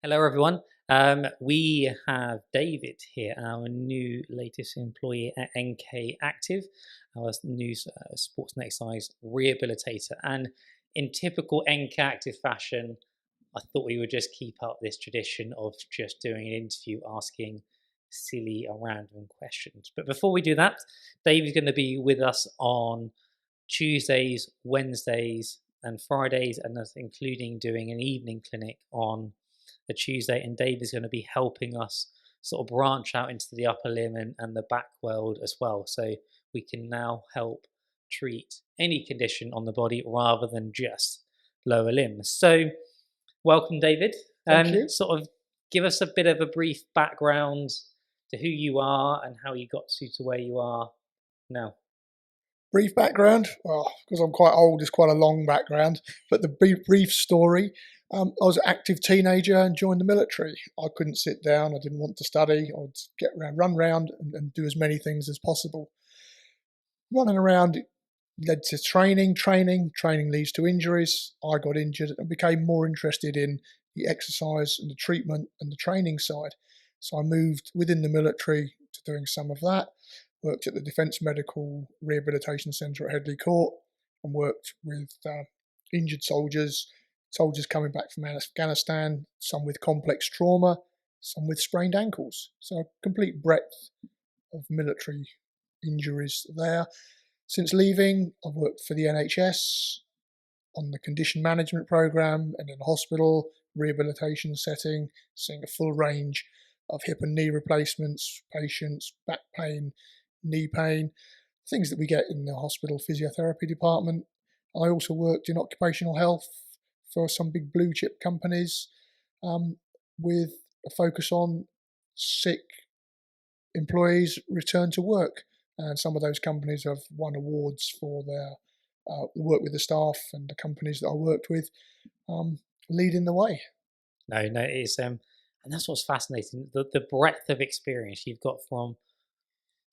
Hello, everyone. We have David here, our new latest employee at NK Active, our new sports and exercise rehabilitator. And in typical NK Active fashion, I thought we would just keep up this tradition of just doing an interview asking silly or random questions. But before we do that, David's going to be with us on Tuesdays, Wednesdays, and Fridays, and that's including doing an evening clinic on a Tuesday. And Dave is going to be helping us sort of branch out into the upper limb and the back world as well. So we can now help treat any condition on the body rather than just lower limbs. So welcome, David. Thank you. Sort of give us a bit of a brief background to who you are and how you got to where you are now. Brief background, because I'm quite old, it's quite a long background, but the brief story, I was an active teenager and joined the military. I couldn't sit down, I didn't want to study, I would run around and do as many things as possible. Running around led to training leads to injuries. I got injured and became more interested in the exercise and the treatment and the training side. So I moved within the military to doing some of that. Worked at the Defence Medical Rehabilitation Centre at Headley Court and worked with injured soldiers coming back from Afghanistan, some with complex trauma, some with sprained ankles. So a complete breadth of military injuries there. Since leaving, I've worked for the NHS on the condition management programme and in a hospital rehabilitation setting, seeing a full range of hip and knee replacements, patients, back pain, knee pain, things that we get in the hospital physiotherapy department. I also worked in occupational health for some big blue chip companies with a focus on sick employees return to work. And some of those companies have won awards for their work with the staff, and the companies that I worked with leading the way. No, it's and that's what's fascinating, the breadth of experience you've got from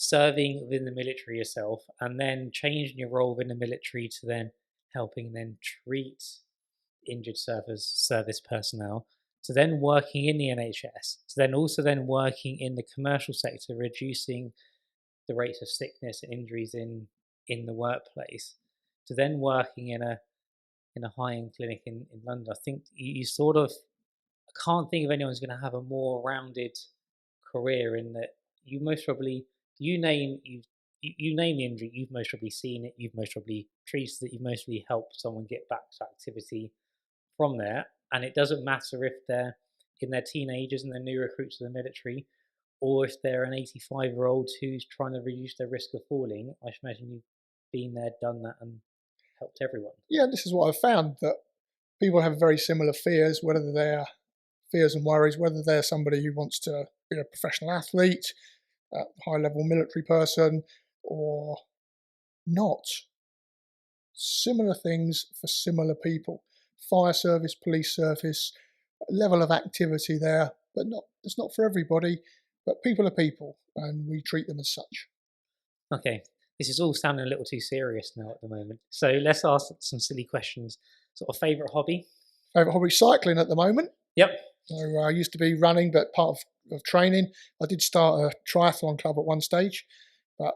serving within the military yourself and then changing your role within the military to then helping then treat injured service personnel, to then working in the NHS, to then also then working in the commercial sector, reducing the rates of sickness and injuries in the workplace, to then working in a high-end clinic in London. I think you sort of, I can't think of anyone who's going to have a more rounded career in that you most probably, you name the injury, you've most probably seen it, you've most probably treated it, you've most probably helped someone get back to activity from there. And it doesn't matter if they're in their teenagers and they're new recruits to the military, or if they're an 85-year-old who's trying to reduce their risk of falling. I should imagine you've been there, done that, and helped everyone. Yeah, this is what I've found, that people have very similar fears, whether they're fears and worries, whether they're somebody who wants to be a professional athlete, a high-level military person, or not. Similar things for similar people. Fire service, police service, level of activity there, but it's not for everybody. But people are people, and we treat them as such. Okay, this is all sounding a little too serious now at the moment. So let's ask some silly questions. Sort of favourite hobby? Favourite hobby, cycling at the moment. Yep. So I used to be running, but part of training. I did start a triathlon club at one stage, but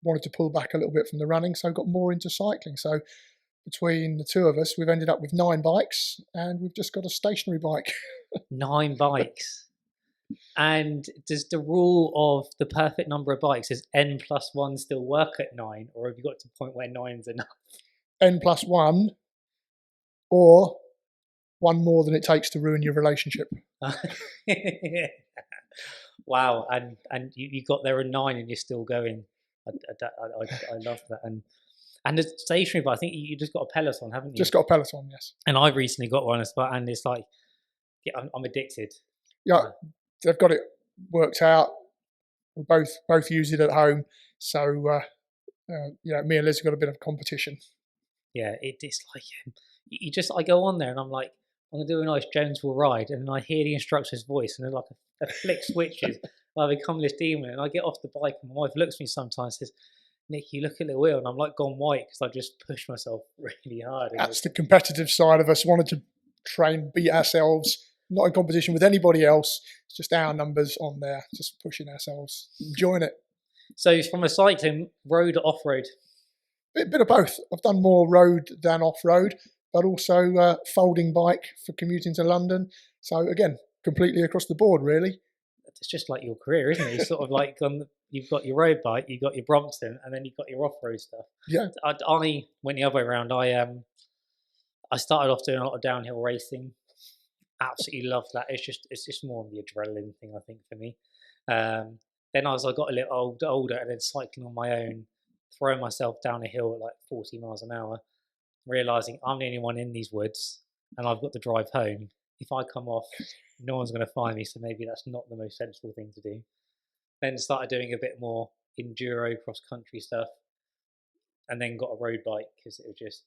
wanted to pull back a little bit from the running, so got more into cycling. So between the two of us, we've ended up with 9 bikes, and we've just got a stationary bike. 9 bikes. And does the rule of the perfect number of bikes, is n+1 still work at 9, or have you got to the point where 9's enough? n+1, or one more than it takes to ruin your relationship. Wow, and you got there at 9 and you're still going. I love that. And the stationary bike, I think you just got a Peloton, haven't you? Just got a Peloton, yes. And I've recently got one as well, and it's like, yeah, I'm addicted. Yeah, they've got it worked out. We both use it at home, so me and Liz have got a bit of competition. Yeah, it's like I go on there and I'm like, I'm gonna do a nice Jonesville ride, and then I hear the instructor's voice, and then like a flick switches, I become this demon, and I get off the bike, and my wife looks at me sometimes and says, Nick, you look at the wheel, and I'm like gone white because I just pushed myself really hard. That's the competitive side of us, wanted to try and beat ourselves not in competition with anybody else. It's just our numbers on there, just pushing ourselves, enjoying it. So from a cycling, road, off-road? Bit of both. I've done more road than off-road, but also folding bike for commuting to London. So again, completely across the board, really. It's just like your career, isn't it? You're sort of like you've got your road bike, you've got your Brompton, and then you've got your off-road stuff. Yeah. I went the other way around. I started off doing a lot of downhill racing. Absolutely loved that. It's just more of the adrenaline thing, I think, for me. Then as I got a little older, and then cycling on my own, throwing myself down a hill at like 40 miles an hour, realizing I'm the only one in these woods, and I've got to drive home. If I come off, no one's going to find me, so maybe that's not the most sensible thing to do. Then started doing a bit more enduro cross country stuff, and then got a road bike because it was just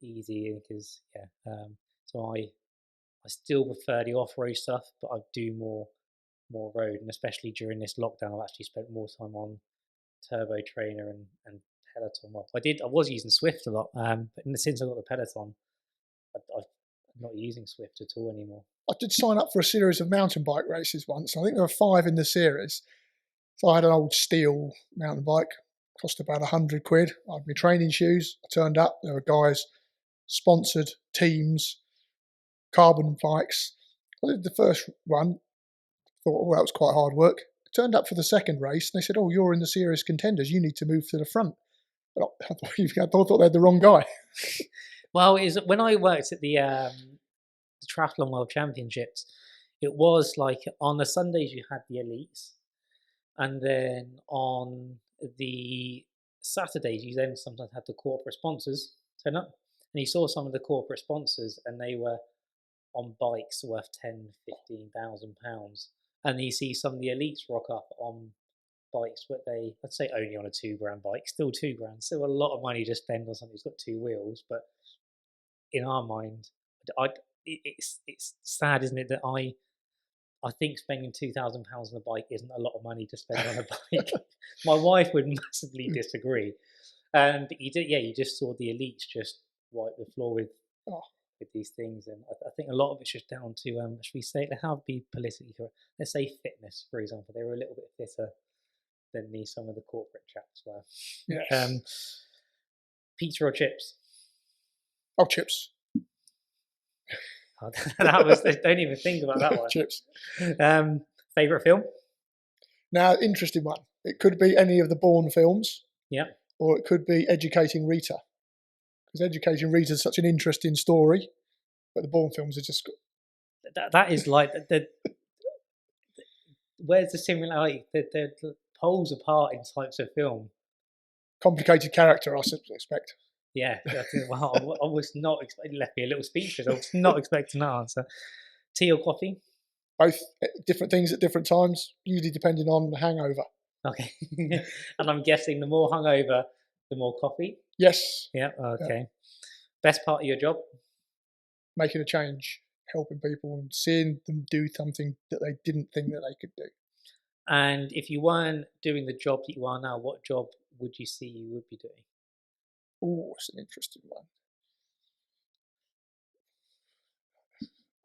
easy. Because so I still prefer the off road stuff, but I do more road, and especially during this lockdown, I've actually spent more time on Turbo Trainer and Peloton. Well, I was using Swift a lot, but since I got the Peloton, I'm not using Swift at all anymore. I did sign up for a series of mountain bike races once. I think there were 5 in the series. So I had an old steel mountain bike, cost about £100. I had my training shoes. I turned up. There were guys, sponsored teams, carbon bikes. I did the first run. Thought, oh, that was quite hard work. I turned up for the second race. And they said, oh, you're in the serious contenders. You need to move to the front. But I thought they had the wrong guy. Well, when I worked at the Triathlon World Championships, it was like on the Sundays you had the elites, and then on the Saturdays you then sometimes had the corporate sponsors turn up, and you saw some of the corporate sponsors, and they were on bikes worth £10,000-15,000, and you see some of the elites rock up on bikes, but I'd say only on a £2,000 bike, still £2,000, still a lot of money to spend on something that's got 2 wheels, but in our mind, it's sad, isn't it, that I think spending £2,000 on a bike isn't a lot of money to spend on a bike. My wife would massively disagree. But you just saw the elites just wipe the floor with these things, and I think a lot of it's just down to should we say, how to be politically correct? Let's say fitness, for example. They were a little bit fitter than some of the corporate chaps were. Yes. Pizza or chips? Oh, chips. That was. Don't even think about that one. Chips. Favorite film? Now, interesting one. It could be any of the Bourne films. Yeah. Or it could be Educating Rita. Because Educating Rita is such an interesting story, but the Bourne films are just. That is like the where's the similarity? The poles apart in types of film. Complicated character, I suspect. Yeah, well, I was not expecting. Left me a little speechless. I was not expecting an answer. Tea or coffee? Both different things at different times, usually depending on the hangover. Okay, and I'm guessing the more hungover, the more coffee. Yes. Yeah. Okay. Yeah. Best part of your job? Making a change, helping people, and seeing them do something that they didn't think that they could do. And if you weren't doing the job that you are now, what job would you see you would be doing? Oh, it's an interesting one.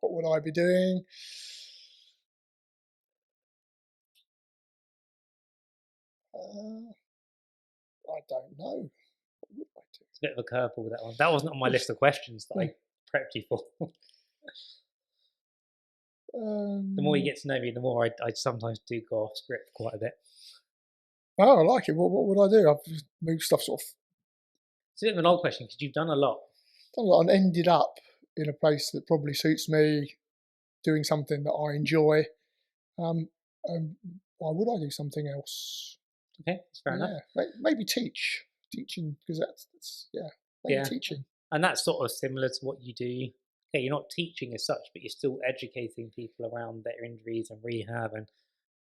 What would I be doing? I don't know. What would I do? It's a bit of a curveball, that one. That wasn't on my list of questions that I prepped you for. The more you get to know me, the more I sometimes do go off script quite a bit. Oh, I like it. What would I do? I've moved stuff sort of. It's a bit of an old question because you've done a lot. Done a lot and ended up in a place that probably suits me, doing something that I enjoy. Why would I do something else? Okay, that's fair enough. Maybe teaching, because that's teaching. And that's sort of similar to what you do. Okay, you're not teaching as such, but you're still educating people around their injuries and rehab and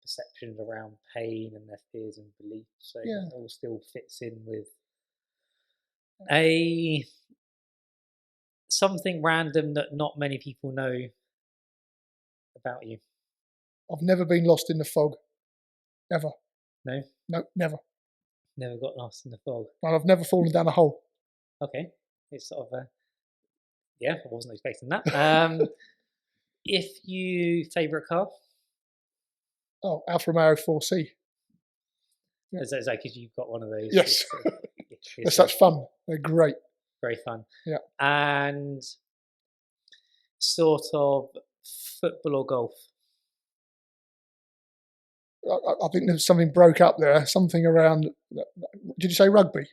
perceptions around pain and their fears and beliefs. So it all still fits in with something random that not many people know about you. I've never been lost in the fog. Ever. No? No, never. Never got lost in the fog. And I've never fallen down a hole. Okay. It's sort of I wasn't expecting that. If you favourite car, Oh, Alfa Romeo 4C. Yeah. is that because you've got one of those? Yes. It's They're such fun. They're great. very fun. Yeah. And sort of football or golf. I think there's something broke up there. Something around. Did you say rugby?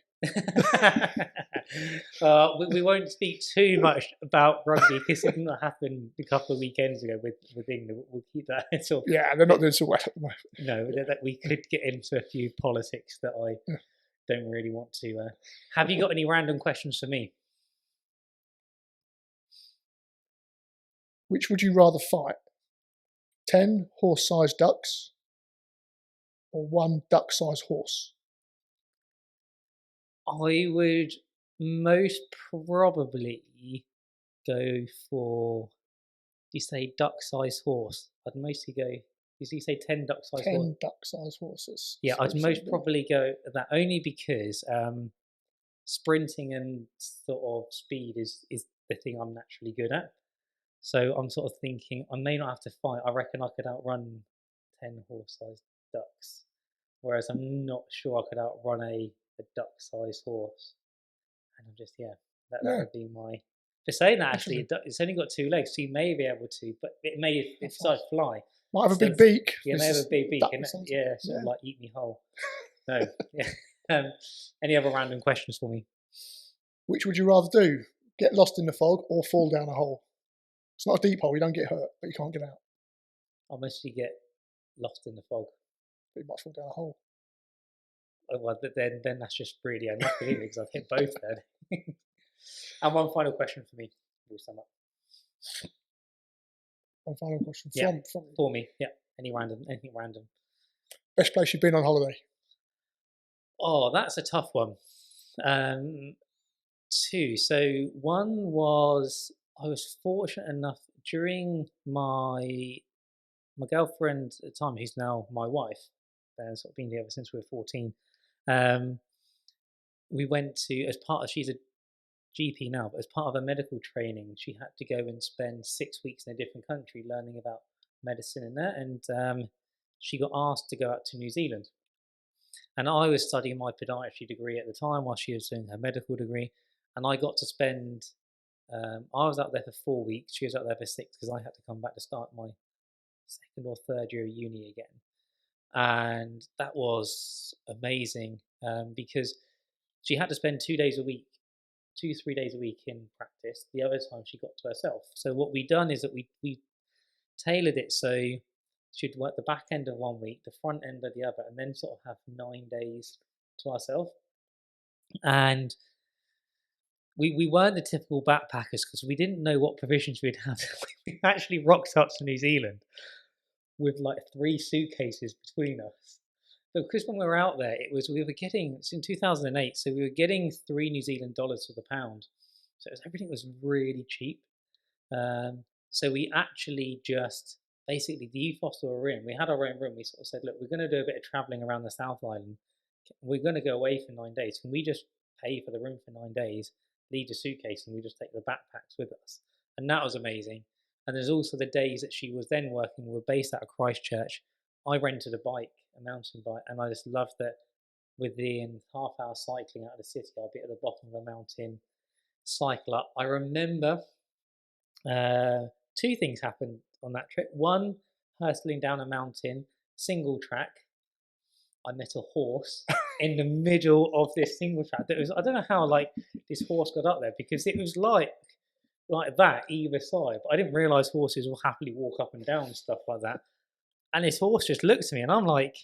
We won't speak too much about rugby because it didn't happen a couple of weekends ago with England. We'll keep that until. Yeah, they're not doing so well at the moment. No, that we could get into a few politics that I don't really want to. Have you got any random questions for me? Which would you rather fight? 10 horse-sized ducks or 1 duck-sized horse? I would most probably go for, you say duck-sized horse? I'd mostly go, did you say 10 duck-sized 10 horse? duck-sized horses. Yeah, So I'd most something. probably go that only because sprinting and sort of speed is the thing I'm naturally good at. So I'm sort of thinking I may not have to fight. I reckon I could outrun 10 horse-sized ducks, whereas I'm not sure I could outrun a duck-sized horse. And I'm just that Yeah. would be my. For saying that, actually, Interesting. it's only got 2 legs, so you may be able to, but it may if it decides to fly. Might have a So big beak. Yeah, This may have is a big beak, duck and size. sort of like eat me whole. No, yeah. Any other random questions for me? Which would you rather do? Get lost in the fog or fall down a hole? It's not a deep hole. You don't get hurt, but you can't get out. I'll mostly get lost in the fog. But you might fall down a hole. Oh, well, then that's just really unlucky because I've hit both then. And one final question for me. We'll sum up. One final question Yeah. from For me. Yeah. Anything random. best place you've been on holiday? Oh, that's a tough one. 2. So one was I was fortunate enough during my girlfriend at the time, who's now my wife, sort of been together since we were 14. We went to, as part of, she's a GP now, but as part of her medical training, she had to go and spend 6 weeks in a different country learning about medicine in there, and she got asked to go out to New Zealand. And I was studying my podiatry degree at the time while she was doing her medical degree, and I got to spend. I was out there for 4 weeks. She was out there for 6 because I had to come back to start my 2nd or 3rd year of uni again, and that was amazing because she had to spend 2 days a week, 2-3 days a week in practice. The other time she got to herself. So what we done is that we tailored it so she'd work the back end of 1 week, the front end of the other, and then sort of have 9 days to ourselves. And we weren't the typical backpackers because we didn't know what provisions we'd have. We actually rocked up to New Zealand with like 3 suitcases between us. But because when we were out there, we were getting, it's in 2008, so we were getting 3 New Zealand dollars to the pound. So everything was really cheap. So we actually just basically, the youth hostel we were in, we had our own room. We sort of said, look, we're going to do a bit of traveling around the South Island. We're going to go away for 9 days. Can we just pay for the room for 9 days, leave the suitcase, and we just take the backpacks with us? And that was amazing. And there's also the days that she was then working. We were based out of Christchurch. I rented a bike, a mountain bike, and I just loved that within half-hour cycling out of the city, I'll be at the bottom of a mountain, cycle up. I remember 2 things happened on that trip. One, hurtling down a mountain, single track. I met a horse in the middle of this single track. That was, I don't know how like this horse got up there because it was like that either side. But I didn't realise horses will happily walk up and down and stuff like that. And this horse just looked at me, and I'm like,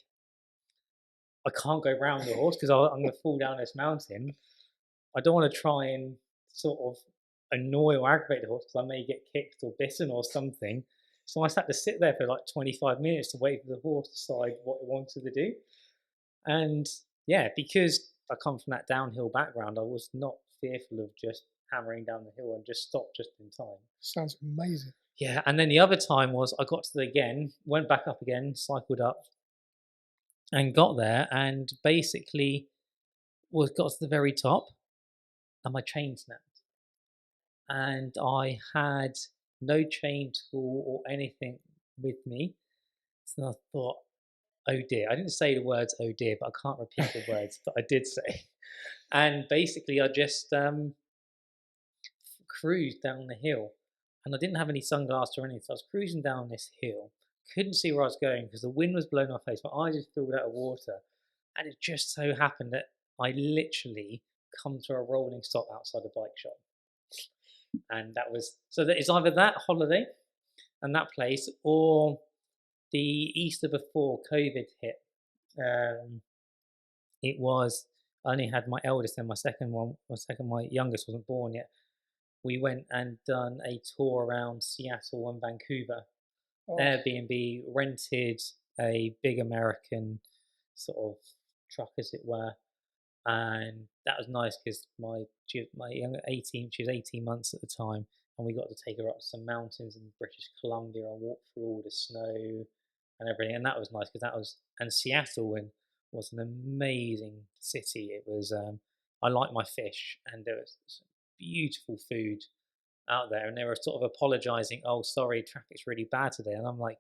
I can't go round the horse because I'm going to fall down this mountain. I don't want to try and sort of annoy or aggravate the horse because I may get kicked or bitten or something. So I had to sit there for like 25 minutes to wait for the horse to decide what it wanted to do. And yeah, because I come from that downhill background, I was not fearful of just hammering down the hill and just stopped just in time. Sounds amazing. Yeah, and then the other time was I got to went back up again, cycled up, and got there, and basically got to the very top, and my chain snapped, and I had no chain tool or anything with me. So I thought, oh dear. I didn't say the words oh dear, but I can't repeat the words, but I did say. And basically, I just cruised down the hill, and I didn't have any sunglasses or anything. So I was cruising down this hill, couldn't see where I was going because the wind was blowing my face. My eyes just filled out of water, and it just so happened that I literally come to a rolling stop outside a bike shop, and that was so that it's either that holiday and that place or the Easter before COVID hit. It was I only had my eldest and my youngest wasn't born yet. We went and done a tour around Seattle and Vancouver. Oh, Airbnb rented a big American sort of truck, as it were, and that was nice because my young 18, she was 18 months at the time, and we got to take her up some mountains in British Columbia and walk through all the snow and everything, and that was nice because that was and Seattle was an amazing city. It was I like my fish, and there was some beautiful food out there, and they were sort of apologising. Oh, sorry, traffic's really bad today, and I'm like,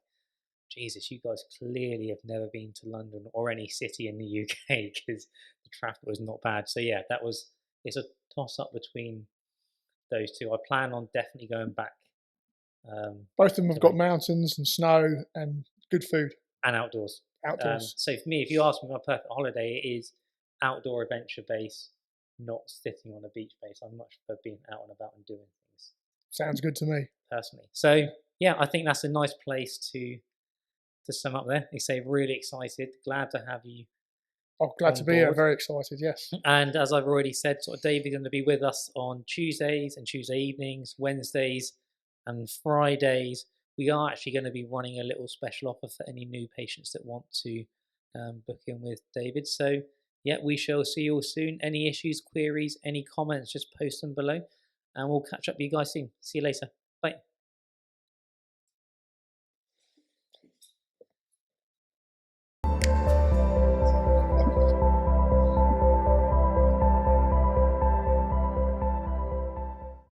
Jesus, you guys clearly have never been to London or any city in the UK because the traffic was not bad. So yeah, it's a toss up between those two. I plan on definitely going back. Both of them have got mountains and snow and good food. And outdoors. So for me, if you ask me my perfect holiday, it is outdoor adventure base, not sitting on a beach base. I much prefer being out and about and doing things. Sounds good to me. Personally. So yeah, I think that's a nice place to sum up there. They say really excited, glad to have you. Oh, glad to be here. Very excited, yes. And as I've already said, sort of David's going to be with us on Tuesdays and Tuesday evenings, Wednesdays and Fridays. We are actually going to be running a little special offer for any new patients that want to book in with David. So yeah, we shall see you all soon. Any issues, queries, any comments, just post them below, and we'll catch up with you guys soon. See you later. Bye.